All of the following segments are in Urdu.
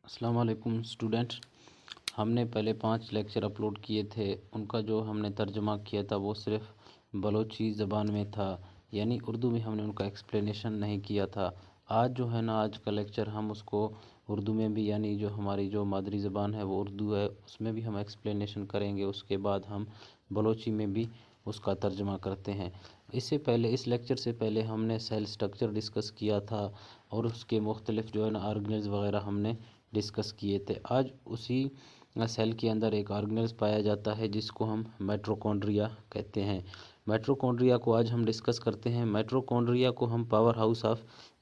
السلام علیکم اسٹوڈنٹ، ہم نے پہلے 5 لیکچر اپلوڈ کیے تھے، ان کا جو ہم نے ترجمہ کیا تھا وہ صرف بلوچی زبان میں تھا، یعنی اردو میں ہم نے ان کا ایکسپلینیشن نہیں کیا تھا۔ آج جو ہے نا، آج کا لیکچر ہم اس کو اردو میں بھی، یعنی جو ہماری جو مادری زبان ہے وہ اردو ہے، اس میں بھی ہم ایکسپلینیشن کریں گے، اس کے بعد ہم بلوچی میں بھی اس کا ترجمہ کرتے ہیں۔ اس سے پہلے، اس لیکچر سے پہلے ہم نے سیل سٹرکچر ڈسکس کیا تھا اور اس کے مختلف جو ہے نا آرگنلز وغیرہ ہم نے ڈسکس کیے تھے۔ آج اسی سیل کے اندر ایک آرگنلز پایا جاتا ہے جس کو ہم مائٹوکونڈریا کہتے ہیں۔ مائٹوکونڈریا کو آج ہم ڈسکس کرتے ہیں۔ مائٹوکونڈریا کو ہم پاور ہاؤس آف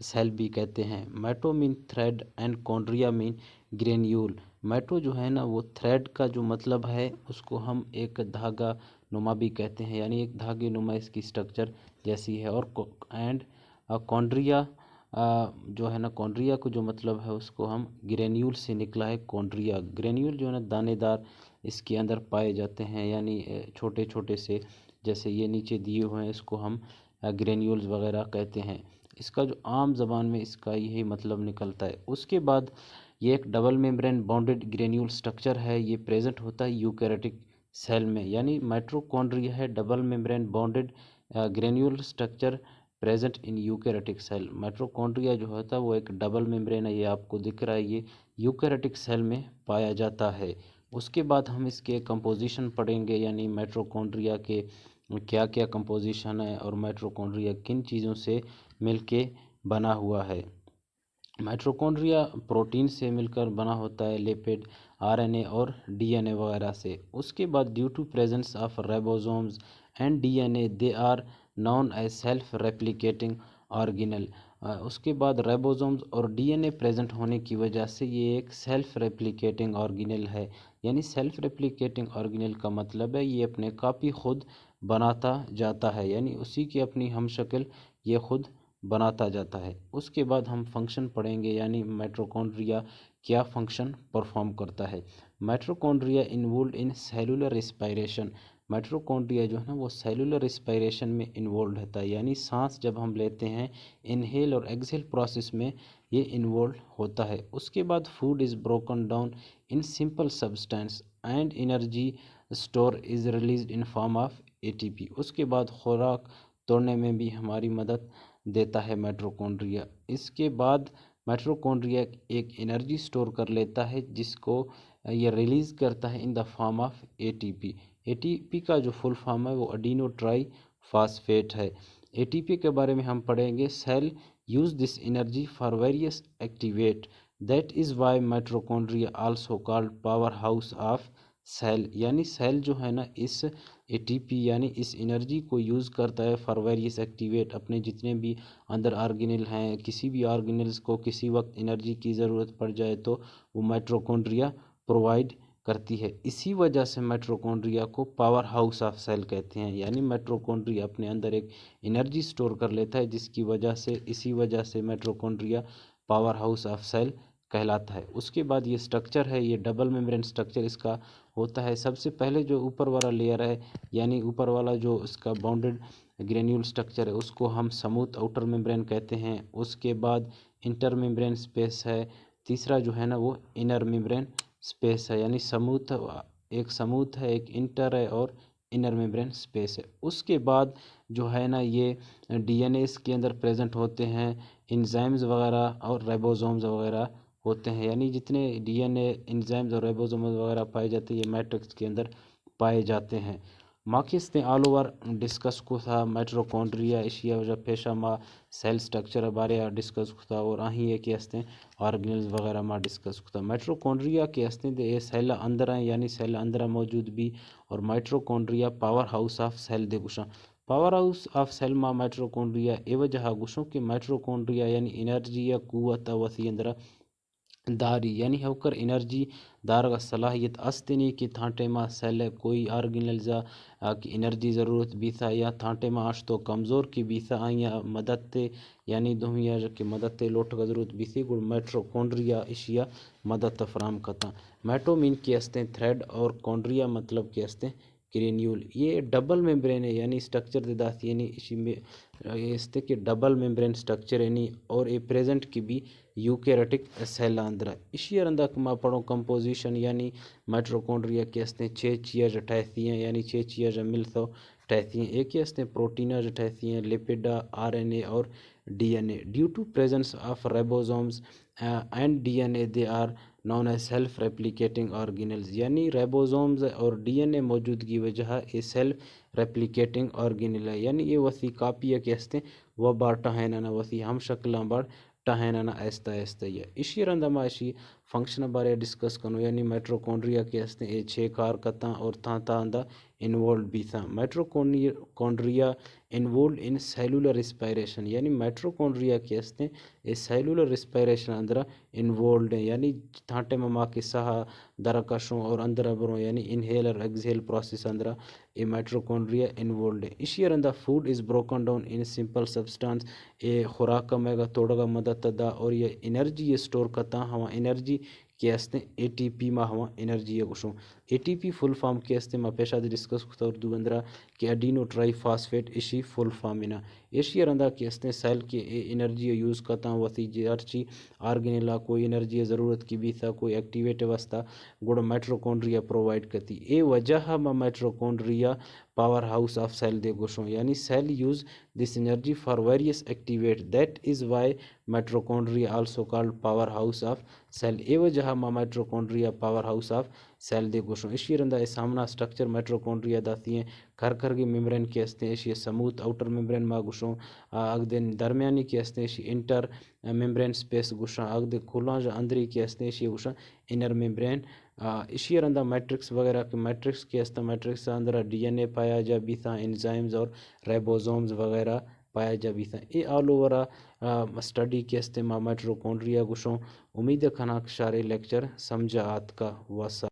سیل بھی کہتے ہیں۔ مائٹو مین تھریڈ اینڈ کونڈریا مین گرینیول۔ مائٹو جو ہے نا وہ تھریڈ کا جو مطلب ہے اس کو ہم ایک دھاگا نما بھی کہتے ہیں، یعنی ایک دھاگے نما اس کی سٹرکچر جیسی ہے، اور کونڈریا جو ہے نا، کونڈریا کو جو مطلب ہے اس کو ہم گرینیول سے نکلا ہے کونڈریا۔ گرینیول جو ہے نا دانے دار اس کے اندر پائے جاتے ہیں، یعنی چھوٹے چھوٹے سے، جیسے یہ نیچے دیے ہوئے ہیں، اس کو ہم گرینیولز وغیرہ کہتے ہیں۔ اس کا جو عام زبان میں اس کا یہی مطلب نکلتا ہے۔ اس کے بعد یہ ایک double membrane bounded granule structure ہے، یہ پریزنٹ ہوتا ہے یوکیریوٹک سیل میں، یعنی مائٹوکونڈریا ہے double membrane bounded granule structure present in eukaryotic cell. Mitochondria جو ہوتا ہے وہ ایک ڈبل میمبرین ہے، یہ آپ کو دکھ رہا ہے، یہ یوکیریوٹک سیل میں پایا جاتا ہے۔ اس کے بعد ہم اس کے کمپوزیشن پڑھیں گے، یعنی مائٹوکونڈریا کے کیا کیا کمپوزیشن ہے اور مائٹوکونڈریا کن چیزوں سے مل کے بنا ہوا ہے۔ مائٹوکونڈریا پروٹین سے مل کر بنا ہوتا ہے، لیپڈ، آر این اے اور ڈی این اے وغیرہ سے۔ اس کے بعد due to presence of ribosomes and D N A they are known as self replicating organelle. اس کے بعد رائبوزومز اور ڈی این اے پریزنٹ ہونے کی وجہ سے یہ ایک سیلف ریپلیکیٹنگ آرگینل ہے، یعنی سیلف ریپلیکیٹنگ آرگینل کا مطلب ہے یہ اپنے کاپی خود بناتا جاتا ہے، یعنی اسی کی اپنی ہم شکل یہ خود بناتا جاتا ہے۔ اس کے بعد ہم فنکشن پڑھیں گے، یعنی مائٹوکونڈریا کیا فنکشن پرفارم کرتا ہے۔ مائٹوکونڈریا انوولڈ ان سیلولر ریسپائریشن۔ مائٹوکونڈریا جو ہے نا وہ سیلولر ریسپائریشن میں انوولڈ رہتا ہے، یعنی سانس جب ہم لیتے ہیں انہیل اور ایکسہیل پروسیس میں یہ انوولڈ ہوتا ہے۔ اس کے بعد food is broken down in simple substance and energy store is released in form of A T P. اس کے بعد خوراک توڑنے میں بھی ہماری مدد دیتا ہے مائٹوکونڈریا۔ اس کے بعد مائٹوکونڈریا ایک انرجی اسٹور کر لیتا ہے جس کو یہ ریلیز کرتا ہے in the form of A T P. A T P کا جو فل فارم ہے وہ اڈینو ٹرائی فاسفیٹ ہے۔ اے ٹی پی کے بارے میں ہم پڑھیں گے، cell use this energy for various activate, that is why mitochondria also called power house of cell. یعنی سیل جو ہے نا اس اے ٹی پی یعنی اس انرجی کو یوز کرتا ہے فار ویریس ایکٹیویٹ، اپنے جتنے بھی اندر آرگینل ہیں، کسی بھی آرگینلز کو کسی وقت انرجی کی ضرورت پڑ جائے تو وہ مائٹوکونڈریا پرووائڈ کرتی ہے۔ اسی وجہ سے مائٹوکونڈریا کو پاور ہاؤس آف سیل کہتے ہیں، یعنی مائٹوکونڈریا اپنے اندر ایک انرجی اسٹور کر لیتا ہے جس کی وجہ سے، اسی وجہ سے mitochondria power house of cell کہلاتا ہے۔ اس کے بعد یہ سٹرکچر ہے، یہ ڈبل میمبرین سٹرکچر اس کا ہوتا ہے۔ سب سے پہلے جو اوپر والا لیئر ہے، یعنی اوپر والا جو اس کا باؤنڈڈ گرینیول سٹرکچر ہے، اس کو ہم سموتھ آؤٹر میمبرین کہتے ہیں۔ اس کے بعد انٹر میمبرین سپیس ہے، تیسرا جو ہے نا وہ انر میمبرین سپیس ہے، یعنی سموتھ، ایک سموتھ ہے، ایک انٹر ہے اور انر میمبرین سپیس ہے۔ اس کے بعد جو ہے نا یہ ڈی این اے اس کے اندر پریزنٹ ہوتے ہیں، انزائمز وغیرہ اور رائبوزومز وغیرہ ہوتے ہیں، یعنی جتنے ڈی این اے، انزائمز اور رائبوزومز وغیرہ پائے جاتے ہیں یہ میٹرکس کے اندر پائے جاتے ہیں۔ ماکس نے آل اوور ڈسکس کو تھا مائٹوکونڈریا ایشیا وجہ پیشہ ما سیل سٹرکچر بارے ڈسکس کو تھا، اور آہیں یہ کہ ہستے آرگنلز وغیرہ ما ڈسکس کو تھا۔ مائٹوکونڈریا کے ہستے دے یہ سیل اندر ہیں، یعنی سیل اندر موجود بھی، اور mitochondria power house of cell دے گوشاں۔ پاور ہاؤس آف سیل ما مائٹوکونڈریا اے وجہ گوشوں کہ مائٹوکونڈریا یعنی انرجی یا قوت وسیع اندر داری، یعنی ہوکر انرجی دار کا صلاحیت استنی کہ تھانٹے ما سیل کوئی آرگنلزا کی انرجی ضرورت بھی تھا یا تھانٹے ما آشتو کمزور کی بھی تھا آئیا مدد تے، یعنی دنیا کی مدد تے لوٹ کا ضرورت بھی تھی، گل مائٹوکونڈریا اشیا مدد فراہم کرتا۔ مائٹو مین کے ہستے تھریڈ اور کونڈریا مطلب کے ہستے گرینیول یہ ڈبل ممبرین ہے یعنی اسٹرکچر دے داتی یعنی اسی میں اس کے ڈبل ممبرین اسٹرکچر یعنی اور اے پریزنٹ کی بھی یوکیریٹک سیل اندرا اسی ارندہ کما پڑھو کمپوزیشن یعنی مائٹروکونڈریا کے ہستے 6 چیز اٹھائیتی ہیں یعنی 6 چیز ملتا اٹھائیتی ہیں ایک ہی ہستے پروٹینز اٹھائیتی ہیں لپیڈا آر این اے اور D N A due to presence of ribosomes and D N A they are known as self replicating organelles یعنی ریبوزومز اور ڈی این اے موجودگی وجہ یہ سیلف ریپلیکیٹنگ آرگینل ہے یعنی یہ وسیع کاپی ہے کہ ہستے وہ بار ٹہینانا وسیع ہم شکلاں بار ٹہینانا ایستا ایستا ہی ہے اسی رندہ اسی فنکشن بارے ڈسکس کرنو یعنی مائٹروکونڈریا کے ہستے یہ 6 کارکتاں اور تھا اندہ انوالوڈ بھی تھا مائٹروکونڈریا انوالوڈ ان سیلولر ریسپائریشن یعنی مائٹروکونڈریا کے ہستے یہ سیلولر ریسپائریشن اندرا انوالوڈ ہیں یعنی تھانٹے مما کے سہا درکشوں اور اندر بروں یعنی انہیل اور ایگزیل پروسیس اندرا یہ مائٹروکونڈریا انوالوڈ ہے اسی ارندہ food is broken down in simple substance یہ خوراک میں گا توڑ گا مدد دا اور یہ انرجی یہ سٹور کرتا ہوا انرجی کے ہستے اے ٹی پی ما ہوا انرجی یہ گوشوں اے ٹی پی فل فارم کے ہستے ما پیشہ دے ڈسکس کتا اردو اندرا کہ ایڈینو ٹرائی فاسفیٹ اسی فل فارم انا اسی ارندہ کے ہستے سیل کے انرجی یوز کرتا وسی جرچی آرگینلا کوئی انرجی ضرورت کی بھی تھا کوئی ایکٹیویٹ واسطہ گوڑا مائٹروکونڈریا پرووائڈ کرتی اے وجہ ما mitochondria power house of cell دے گوشوں یعنی cell use this energy for various activate that is why mitochondria also called power house of cell اے وجہ ما mitochondria power house of cell دے گوشوں اسی رندہ سامنا اسٹرکچر مائٹروکونڈریا داتی ہیں کھر کی ممبرین کے ہستے ہیں اسی سموتھ اوٹر ممبرین ما گوشوں اگدین درمیانی کے ہستے ہیں اسی انٹر ممبرین سپیس گوشاں اگدے کھولاں جو اندری کے ہستے ہیں اسی گوشاں انر ممبرین اسی ارندہ میٹرکس وغیرہ کے میٹرکس کے ہستا میٹرکس اندر ڈی این اے پایا جا بھی تھا انزائمز اور ریبوزومز وغیرہ پایا جا بھی تھا یہ آل اوورا اسٹڈی کے ہستے ما مائٹروکونڈریا گوشوں امید کھنا شارے لیکچر سمجھا آت کا واسا